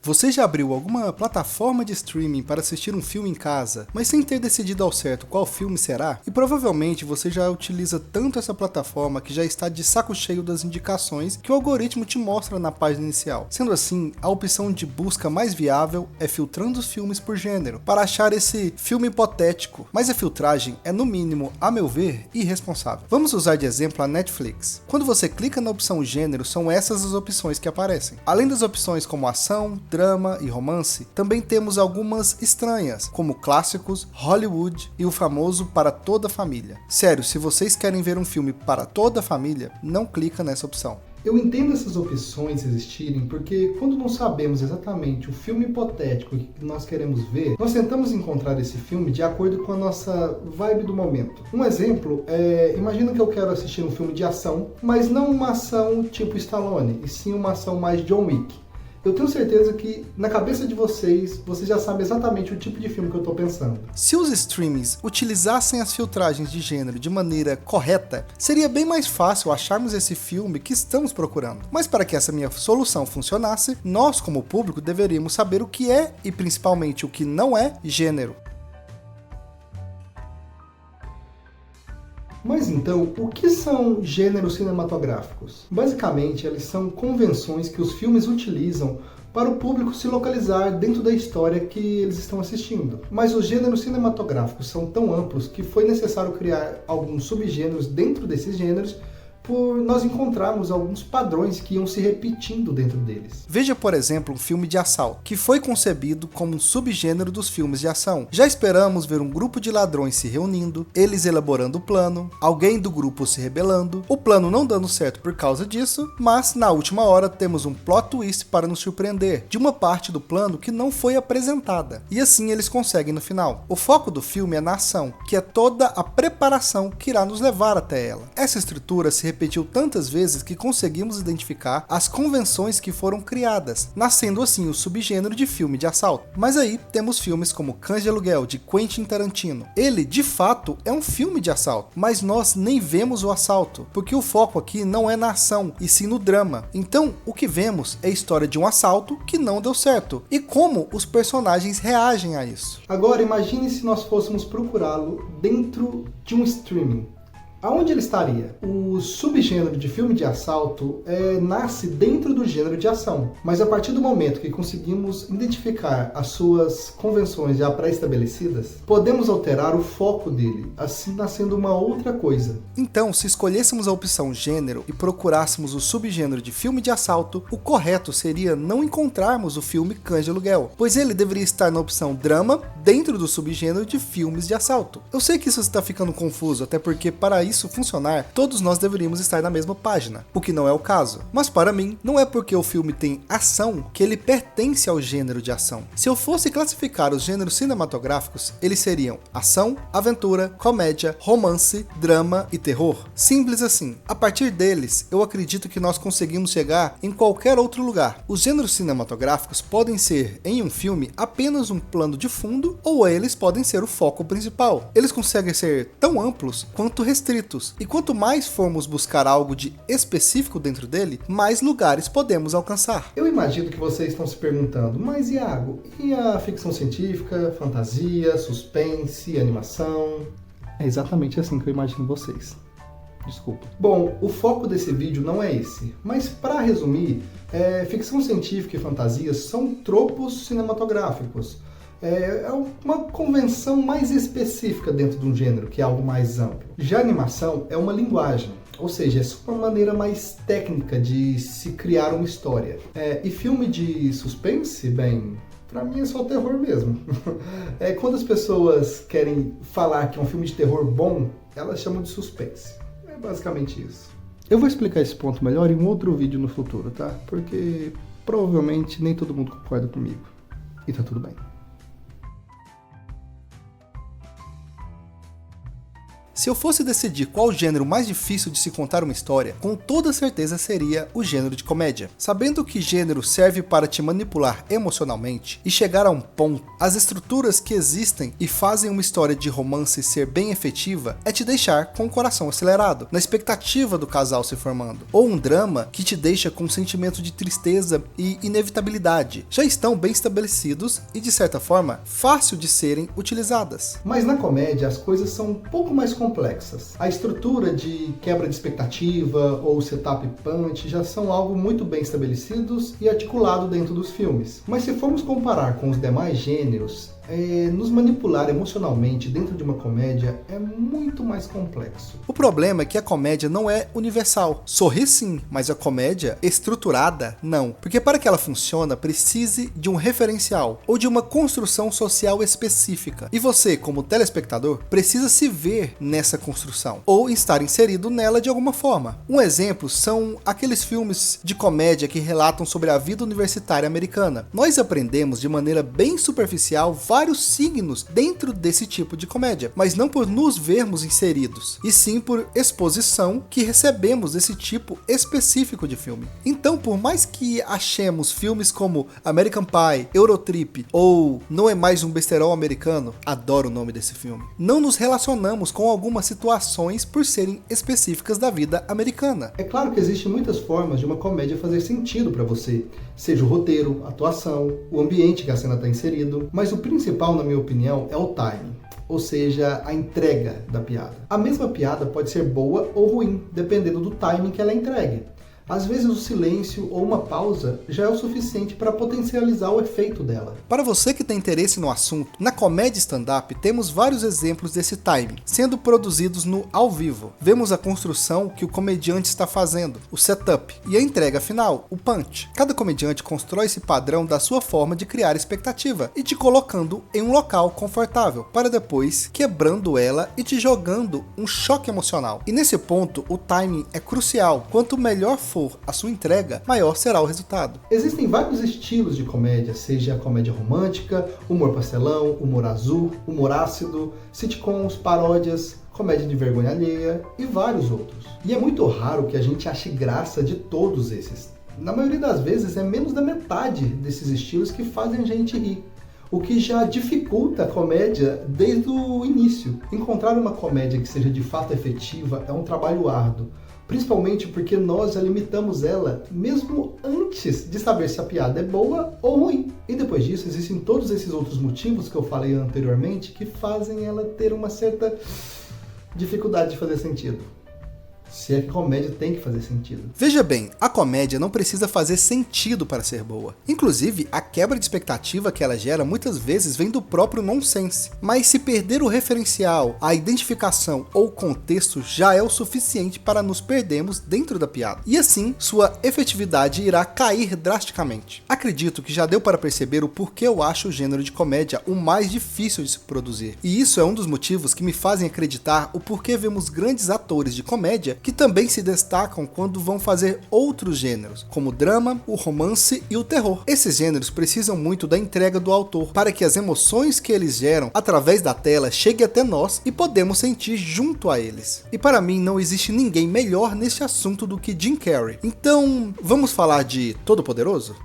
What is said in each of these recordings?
Você já abriu alguma plataforma de streaming para assistir um filme em casa, mas sem ter decidido ao certo qual filme será? E provavelmente você já utiliza tanto essa plataforma que já está de saco cheio das indicações que o algoritmo te mostra na página inicial. Sendo assim, a opção de busca mais viável é filtrando os filmes por gênero, para achar esse filme hipotético, mas a filtragem é no mínimo, a meu ver, irresponsável. Vamos usar de exemplo a Netflix. Quando você clica na opção gênero, são essas as opções que aparecem. Além das opções como ação, drama e romance, também temos algumas estranhas, como clássicos, Hollywood e o famoso para toda a família. Sério, se vocês querem ver um filme para toda a família, não clica nessa opção. Eu entendo essas opções existirem porque quando não sabemos exatamente o filme hipotético que nós queremos ver, nós tentamos encontrar esse filme de acordo com a nossa vibe do momento. Um exemplo é, imagina que eu quero assistir um filme de ação, mas não uma ação tipo Stallone, e sim uma ação mais John Wick. Eu tenho certeza que na cabeça de vocês já sabem exatamente o tipo de filme que eu tô pensando. Se os streamings utilizassem as filtragens de gênero de maneira correta, seria bem mais fácil acharmos esse filme que estamos procurando. Mas para que essa minha solução funcionasse, nós como público deveríamos saber o que é e principalmente o que não é gênero. Mas então, o que são gêneros cinematográficos? Basicamente, eles são convenções que os filmes utilizam para o público se localizar dentro da história que eles estão assistindo. Mas os gêneros cinematográficos são tão amplos que foi necessário criar alguns subgêneros dentro desses gêneros por nós encontrarmos alguns padrões que iam se repetindo dentro deles. Veja, por exemplo, um filme de assalto, que foi concebido como um subgênero dos filmes de ação. Já esperamos ver um grupo de ladrões se reunindo, eles elaborando o plano, alguém do grupo se rebelando, o plano não dando certo por causa disso, mas na última hora temos um plot twist para nos surpreender, de uma parte do plano que não foi apresentada. E assim eles conseguem no final. O foco do filme é na ação, que é toda a preparação que irá nos levar até ela. Essa estrutura se repetiu tantas vezes que conseguimos identificar as convenções que foram criadas, nascendo assim o subgênero de filme de assalto. Mas aí temos filmes como Cães de Aluguel, de Quentin Tarantino. Ele, de fato, é um filme de assalto, mas nós nem vemos o assalto, porque o foco aqui não é na ação, e sim no drama. Então, o que vemos é a história de um assalto que não deu certo, e como os personagens reagem a isso. Agora, imagine se nós fôssemos procurá-lo dentro de um streaming. Aonde ele estaria? O subgênero de filme de assalto nasce dentro do gênero de ação, mas a partir do momento que conseguimos identificar as suas convenções já pré-estabelecidas, podemos alterar o foco dele, assim nascendo uma outra coisa. Então, se escolhêssemos a opção gênero e procurássemos o subgênero de filme de assalto, o correto seria não encontrarmos o filme Cães de Aluguel, pois ele deveria estar na opção drama dentro do subgênero de filmes de assalto. Eu sei que isso está ficando confuso, até porque para isso funcionar, todos nós deveríamos estar na mesma página, o que não é o caso. Mas para mim, não é porque o filme tem ação que ele pertence ao gênero de ação. Se eu fosse classificar os gêneros cinematográficos, eles seriam ação, aventura, comédia, romance, drama e terror. Simples assim. A partir deles, eu acredito que nós conseguimos chegar em qualquer outro lugar. Os gêneros cinematográficos podem ser, em um filme, apenas um plano de fundo, ou eles podem ser o foco principal. Eles conseguem ser tão amplos quanto restritos. E quanto mais formos buscar algo de específico dentro dele, mais lugares podemos alcançar. Eu imagino que vocês estão se perguntando, mas Iago, e a ficção científica, fantasia, suspense, animação? É exatamente assim que eu imagino vocês. Desculpa. Bom, o foco desse vídeo não é esse, mas para resumir, ficção científica e fantasia são tropos cinematográficos. É uma convenção mais específica dentro de um gênero, que é algo mais amplo. Já a animação é uma linguagem, ou seja, é uma maneira mais técnica de se criar uma história. E filme de suspense, bem, pra mim é só terror mesmo. Quando as pessoas querem falar que é um filme de terror bom, elas chamam de suspense. É basicamente isso. Eu vou explicar esse ponto melhor em um outro vídeo no futuro, tá? Porque provavelmente nem todo mundo concorda comigo. E tá tudo bem. Se Se eu fosse decidir qual gênero mais difícil de se contar uma história, com toda certeza seria o gênero de comédia. Sabendo que gênero serve para te manipular emocionalmente e chegar a um ponto, as estruturas que existem e fazem uma história de romance ser bem efetiva é te deixar com o coração acelerado, na expectativa do casal se formando, ou um drama que te deixa com um sentimento de tristeza e inevitabilidade, já estão bem estabelecidos e de certa forma fácil de serem utilizadas. Mas na comédia as coisas são um pouco mais complexas. A estrutura de quebra de expectativa ou setup punch já são algo muito bem estabelecidos e articulado dentro dos filmes. Mas se formos comparar com os demais gêneros, nos manipular emocionalmente dentro de uma comédia é muito mais complexo. O problema é que a comédia não é universal. Sorrir sim, mas a comédia estruturada não. Porque para que ela funcione, precise de um referencial ou de uma construção social específica. E você, como telespectador, precisa se ver nessa construção ou estar inserido nela de alguma forma. Um exemplo são aqueles filmes de comédia que relatam sobre a vida universitária americana. Nós aprendemos de maneira bem superficial vários signos dentro desse tipo de comédia, mas não por nos vermos inseridos, e sim por exposição que recebemos desse tipo específico de filme. Então, por mais que achemos filmes como American Pie, Eurotrip ou Não é Mais um Besterol Americano, adoro o nome desse filme, não nos relacionamos com algumas situações por serem específicas da vida americana. É claro que existem muitas formas de uma comédia fazer sentido para você, seja o roteiro, a atuação, o ambiente que a cena está inserido, mas o principal, na minha opinião, é o timing, ou seja, a entrega da piada. A mesma piada pode ser boa ou ruim, dependendo do timing que ela é entregue. Às vezes o silêncio ou uma pausa já é o suficiente para potencializar o efeito dela. Para você que tem interesse no assunto, na comédia stand-up temos vários exemplos desse timing, sendo produzidos no ao vivo. Vemos a construção que o comediante está fazendo, o setup, e a entrega final, o punch. Cada comediante constrói esse padrão da sua forma de criar expectativa e te colocando em um local confortável, para depois quebrando ela e te jogando um choque emocional. E nesse ponto, o timing é crucial. Quanto melhor for a sua entrega, maior será o resultado. Existem vários estilos de comédia, seja a comédia romântica, humor pastelão, humor azul, humor ácido, sitcoms, paródias, comédia de vergonha alheia e vários outros. E é muito raro que a gente ache graça de todos esses. Na maioria das vezes é menos da metade desses estilos que fazem a gente rir, o que já dificulta a comédia desde o início. Encontrar uma comédia que seja de fato efetiva é um trabalho árduo, principalmente porque nós já limitamos ela mesmo antes de saber se a piada é boa ou ruim. E depois disso existem todos esses outros motivos que eu falei anteriormente que fazem ela ter uma certa dificuldade de fazer sentido. Se é que a comédia tem que fazer sentido. Veja bem, a comédia não precisa fazer sentido para ser boa. Inclusive, a quebra de expectativa que ela gera muitas vezes vem do próprio nonsense. Mas se perder o referencial, a identificação ou o contexto já é o suficiente para nos perdermos dentro da piada. E assim, sua efetividade irá cair drasticamente. Acredito que já deu para perceber o porquê eu acho o gênero de comédia o mais difícil de se produzir. E isso é um dos motivos que me fazem acreditar o porquê vemos grandes atores de comédia que também se destacam quando vão fazer outros gêneros, como o drama, o romance e o terror. Esses gêneros precisam muito da entrega do autor, para que as emoções que eles geram através da tela cheguem até nós e podemos sentir junto a eles. E para mim não existe ninguém melhor nesse assunto do que Jim Carrey. Então, vamos falar de Todo-Poderoso?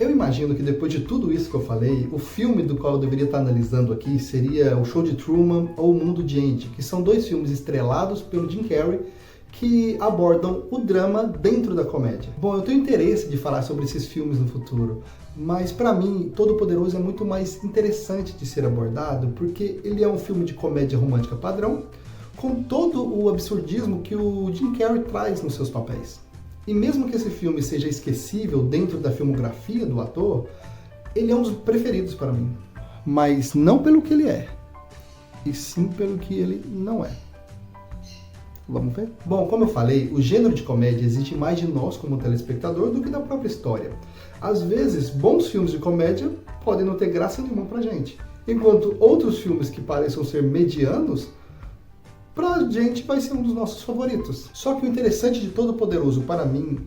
Eu imagino que depois de tudo isso que eu falei, o filme do qual eu deveria estar analisando aqui seria O Show de Truman ou O Mundo de Andy, que são dois filmes estrelados pelo Jim Carrey que abordam o drama dentro da comédia. Bom, eu tenho interesse de falar sobre esses filmes no futuro, mas para mim, Todo-Poderoso é muito mais interessante de ser abordado porque ele é um filme de comédia romântica padrão, com todo o absurdismo que o Jim Carrey traz nos seus papéis. E mesmo que esse filme seja esquecível dentro da filmografia do ator, ele é um dos preferidos para mim. Mas não pelo que ele é, e sim pelo que ele não é. Vamos ver? Bom, como eu falei, o gênero de comédia exige mais de nós como telespectador do que da própria história. Às vezes, bons filmes de comédia podem não ter graça nenhuma pra gente, enquanto outros filmes que pareçam ser medianos, pra gente vai ser um dos nossos favoritos. Só que o interessante de Todo-Poderoso para mim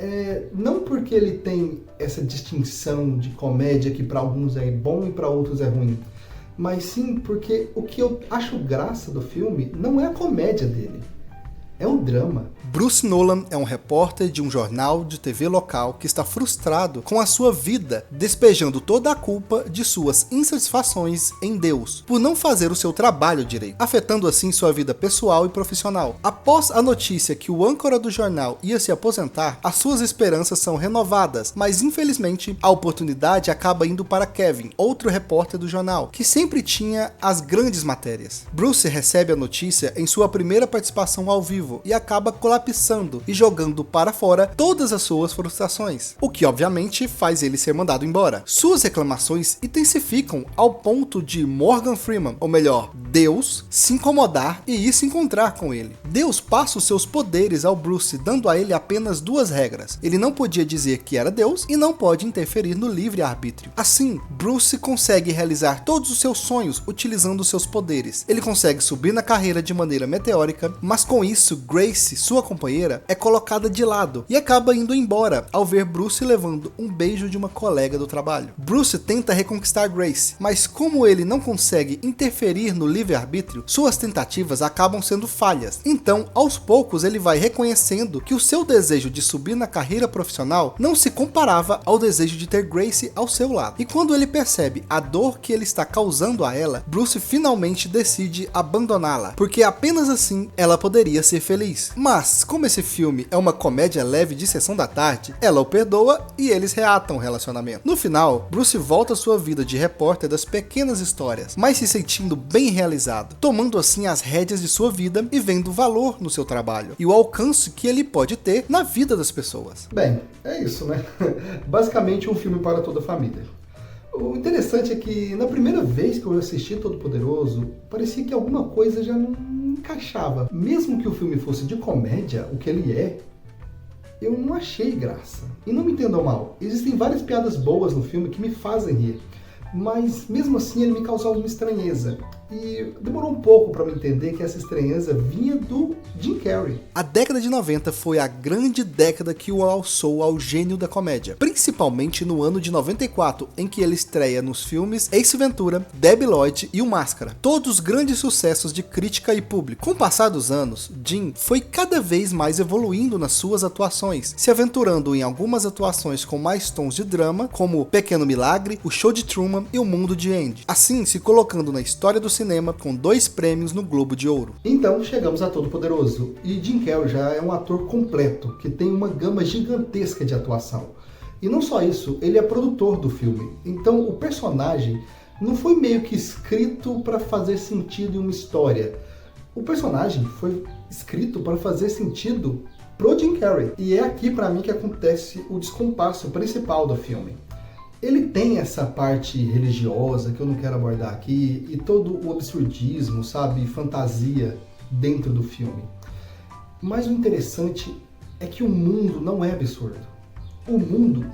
é não porque ele tem essa distinção de comédia que para alguns é bom e para outros é ruim, mas sim porque o que eu acho graça do filme não é a comédia dele, é o drama. Bruce Nolan é um repórter de um jornal de TV local que está frustrado com a sua vida, despejando toda a culpa de suas insatisfações em Deus, por não fazer o seu trabalho direito, afetando assim sua vida pessoal e profissional. Após a notícia que o âncora do jornal ia se aposentar, as suas esperanças são renovadas, mas infelizmente a oportunidade acaba indo para Kevin, outro repórter do jornal, que sempre tinha as grandes matérias. Bruce recebe a notícia em sua primeira participação ao vivo e acaba colapsando e jogando para fora todas as suas frustrações, o que obviamente faz ele ser mandado embora. Suas reclamações intensificam ao ponto de Morgan Freeman, ou melhor, Deus, se incomodar e ir se encontrar com ele. Deus passa os seus poderes ao Bruce, dando a ele apenas 2 regras. Ele não podia dizer que era Deus e não pode interferir no livre-arbítrio. Assim, Bruce consegue realizar todos os seus sonhos utilizando seus poderes. Ele consegue subir na carreira de maneira meteórica, mas com isso Grace, sua companheira, é colocada de lado e acaba indo embora ao ver Bruce levando um beijo de uma colega do trabalho. Bruce tenta reconquistar Grace, mas como ele não consegue interferir no livre-arbítrio, suas tentativas acabam sendo falhas. Então, aos poucos, ele vai reconhecendo que o seu desejo de subir na carreira profissional não se comparava ao desejo de ter Grace ao seu lado. E quando ele percebe a dor que ele está causando a ela, Bruce finalmente decide abandoná-la, porque apenas assim ela poderia ser feliz. Mas, como esse filme é uma comédia leve de sessão da tarde, ela o perdoa e eles reatam o relacionamento. No final, Bruce volta à sua vida de repórter das pequenas histórias, mas se sentindo bem realizado, tomando assim as rédeas de sua vida e vendo o valor no seu trabalho e o alcance que ele pode ter na vida das pessoas. Bem, é isso, né? Basicamente um filme para toda a família. O interessante é que na primeira vez que eu assisti Todo-Poderoso, parecia que alguma coisa já não encaixava. Mesmo que o filme fosse de comédia, o que ele é, eu não achei graça. E não me entendam mal, existem várias piadas boas no filme que me fazem rir, mas mesmo assim ele me causou uma estranheza. E demorou um pouco para me entender que essa estranheza vinha do Jim Carrey. A década de 90 foi a grande década que o alçou ao gênio da comédia, principalmente no ano de 94, em que ele estreia nos filmes Ace Ventura, Debi Lloyd e O Máscara, todos grandes sucessos de crítica e público. Com o passar dos anos, Jim foi cada vez mais evoluindo nas suas atuações, se aventurando em algumas atuações com mais tons de drama, como Pequeno Milagre, O Show de Truman e O Mundo de Andy, assim se colocando na história do cinema com 2 prêmios no Globo de Ouro. Então chegamos a Todo-Poderoso, e Jim Carrey já é um ator completo, que tem uma gama gigantesca de atuação. E não só isso, ele é produtor do filme, então o personagem não foi meio que escrito para fazer sentido em uma história. O personagem foi escrito para fazer sentido pro Jim Carrey, e é aqui para mim que acontece o descompasso principal do filme. Ele tem essa parte religiosa que eu não quero abordar aqui e todo o absurdismo, sabe, fantasia dentro do filme. Mas o interessante é que o mundo não é absurdo. O mundo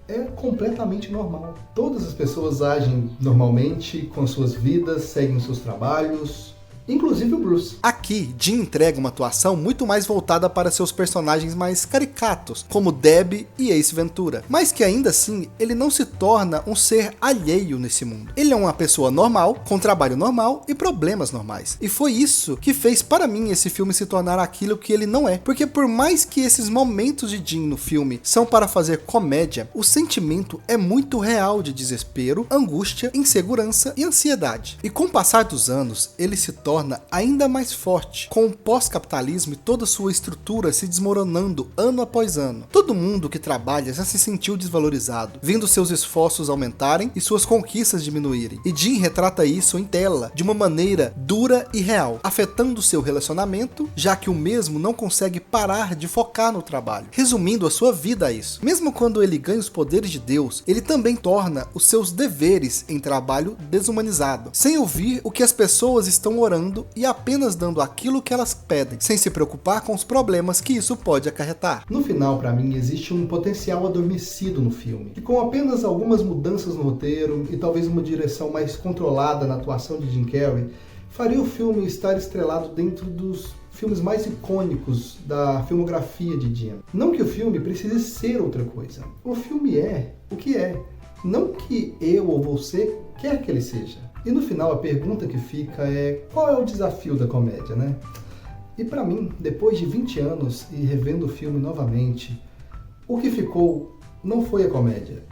é completamente normal. Todas as pessoas agem normalmente com suas vidas, seguem seus trabalhos, inclusive o Bruce. Aqui, Jim entrega uma atuação muito mais voltada para seus personagens mais caricatos, como Debbie e Ace Ventura, mas que ainda assim, ele não se torna um ser alheio nesse mundo. Ele é uma pessoa normal, com trabalho normal e problemas normais. E foi isso que fez para mim esse filme se tornar aquilo que ele não é, porque por mais que esses momentos de Jim no filme são para fazer comédia, o sentimento é muito real de desespero, angústia, insegurança e ansiedade. E com o passar dos anos, ele se torna ainda mais forte, com o pós-capitalismo e toda sua estrutura se desmoronando ano após ano. Todo mundo que trabalha já se sentiu desvalorizado, vendo seus esforços aumentarem e suas conquistas diminuírem. E Jim retrata isso em tela, de uma maneira dura e real, afetando seu relacionamento, já que o mesmo não consegue parar de focar no trabalho, resumindo a sua vida a isso. Mesmo quando ele ganha os poderes de Deus, ele também torna os seus deveres em trabalho desumanizado, sem ouvir o que as pessoas estão orando e apenas dando aquilo que elas pedem, sem se preocupar com os problemas que isso pode acarretar. No final, para mim, existe um potencial adormecido no filme, e com apenas algumas mudanças no roteiro e talvez uma direção mais controlada na atuação de Jim Carrey, faria o filme estar estrelado dentro dos filmes mais icônicos da filmografia de Jim. Não que o filme precise ser outra coisa. O filme é o que é, não que eu ou você quer que ele seja. E no final a pergunta que fica é: qual é o desafio da comédia, né? E para mim, depois de 20 anos e revendo o filme novamente, o que ficou não foi a comédia,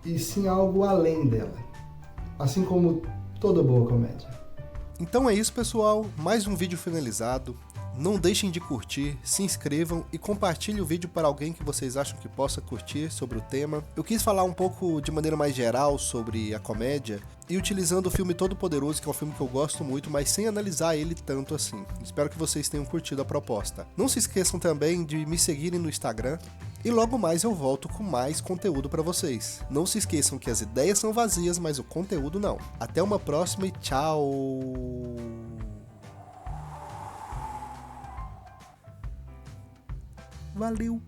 e sim algo além dela. Assim como toda boa comédia. Então é isso, pessoal, mais um vídeo finalizado. Não deixem de curtir, se inscrevam e compartilhem o vídeo para alguém que vocês acham que possa curtir sobre o tema. Eu quis falar um pouco de maneira mais geral sobre a comédia e utilizando o filme Todo Poderoso, que é um filme que eu gosto muito, mas sem analisar ele tanto assim. Espero que vocês tenham curtido a proposta. Não se esqueçam também de me seguirem no Instagram e logo mais eu volto com mais conteúdo para vocês. Não se esqueçam que as ideias são vazias, mas o conteúdo não. Até uma próxima e tchau! Valeu!